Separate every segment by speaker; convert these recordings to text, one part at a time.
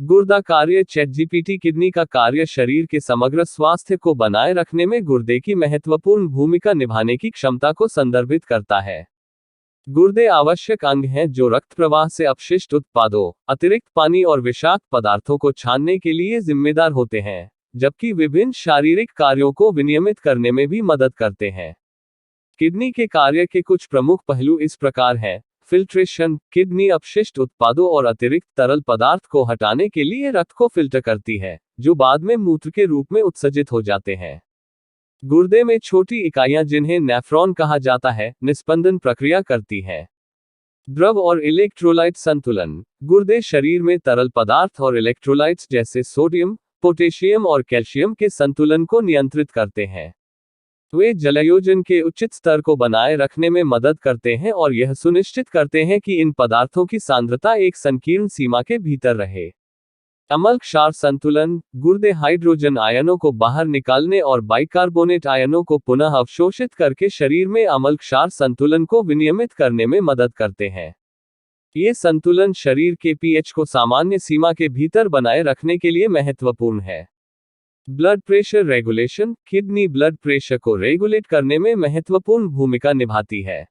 Speaker 1: गुर्दा कार्य ChatGPT kidney का कार्य शरीर के समग्र स्वास्थ्य को बनाए रखने में गुर्दे की महत्वपूर्ण भूमिका निभाने की क्षमता को संदर्भित करता है। गुर्दे आवश्यक अंग हैं जो रक्त प्रवाह से अपशिष्ट उत्पादों, अतिरिक्त पानी और विषाक्त पदार्थों को छानने के लिए जिम्मेदार होते हैं, जबकि विभिन्न शारीरिक कार्यों को विनियमित करने में भी मदद करते हैं। किडनी के कार्य के कुछ प्रमुख पहलू इस प्रकार हैं। फिल्ट्रेशन, किडनी अपशिष्ट उत्पादों और अतिरिक्त तरल पदार्थ को हटाने के लिए रक्त को फिल्टर करती है, जो बाद में मूत्र के रूप में उत्सर्जित हो जाते हैं। गुर्दे में छोटी इकाइयां जिन्हें नेफ्रॉन कहा जाता है, निस्पंदन प्रक्रिया करती हैं। द्रव और इलेक्ट्रोलाइट संतुलन, गुर्दे शरीर में तरल पदार्थ और इलेक्ट्रोलाइट्स जैसे सोडियम, पोटेशियम और कैल्शियम के संतुलन को नियंत्रित करते हैं। वे जलायोजन के उचित स्तर को बनाए रखने में मदद करते हैं और यह सुनिश्चित करते हैं कि इन पदार्थों की सांद्रता एक संकीर्ण सीमा के भीतर रहे। अम्ल क्षार संतुलन, गुर्दे हाइड्रोजन आयनों को बाहर निकालने और बाइकार्बोनेट आयनों को पुनः अवशोषित करके शरीर में अम्ल क्षार संतुलन को विनियमित करने में मदद करते हैं। ये संतुलन शरीर के पीएच को सामान्य सीमा के भीतर बनाए रखने के लिए महत्वपूर्ण है। Blood pressure regulation, kidney blood pressure को रेगुलेट करने में महत्वपूर्ण भूमिका निभाती है।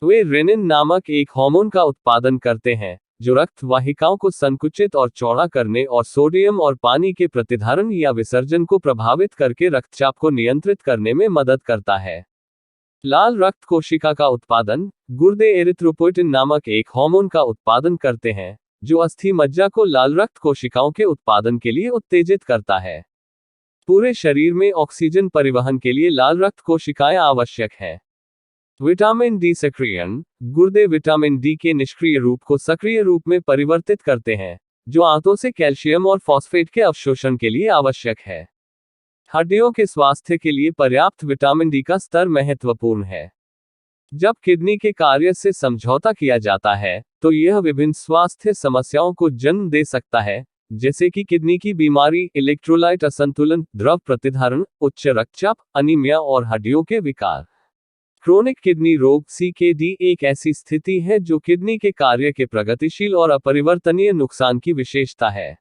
Speaker 1: वे रेनिन नामक एक हार्मोन का उत्पादन करते हैं, जो रक्त वाहिकाओं को संकुचित और चौड़ा करने और सोडियम और पानी के प्रतिधारण या विसर्जन को प्रभावित करके रक्तचाप को नियंत्रित करने में मदद करता है। लाल रक्त कोशिका का उत्पादन, गुर्दे एरिथ्रोपोइटिन नामक एक हार्मोन का उत्पादन करते हैं, जो अस्थि मज्जा को लाल रक्त कोशिकाओं के उत्पादन के लिए उत्तेजित करता है। पूरे शरीर में ऑक्सीजन परिवहन के लिए लाल रक्त कोशिकाएं आवश्यक हैं। विटामिन डी सक्रियण, गुर्दे विटामिन डी के निष्क्रिय रूप को सक्रिय रूप में परिवर्तित करते हैं, जो आंतों से कैल्शियम और फॉस्फेट के अवशोषण के लिए आवश्यक है। हड्डियों के स्वास्थ्य के लिए पर्याप्त विटामिन डी का स्तर महत्वपूर्ण है। जब किडनी के कार्य से समझौता किया जाता है, तो यह विभिन्न स्वास्थ्य समस्याओं को जन्म दे सकता है, जैसे कि किडनी की बीमारी, इलेक्ट्रोलाइट असंतुलन, द्रव प्रतिधारण, उच्च रक्तचाप, अनीमिया और हड्डियों के विकार। क्रोनिक किडनी रोग (CKD) एक ऐसी स्थिति है जो किडनी के कार्य के प्रगतिशील और अपरिवर्तनीय नुकसान की विशेषता है।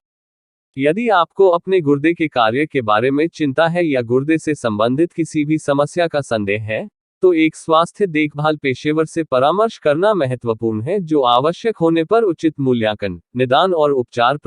Speaker 1: यदि आपको अपने गुर्दे के कार्य के बारे में चिंता है या गुर्दे से संबंधित किसी भी समस्या का संदेह है, तो एक स्वास्थ्य देखभाल पेशेवर से परामर्श करना महत्वपूर्ण है, जो आवश्यक होने पर उचित मूल्यांकन, निदान और उपचार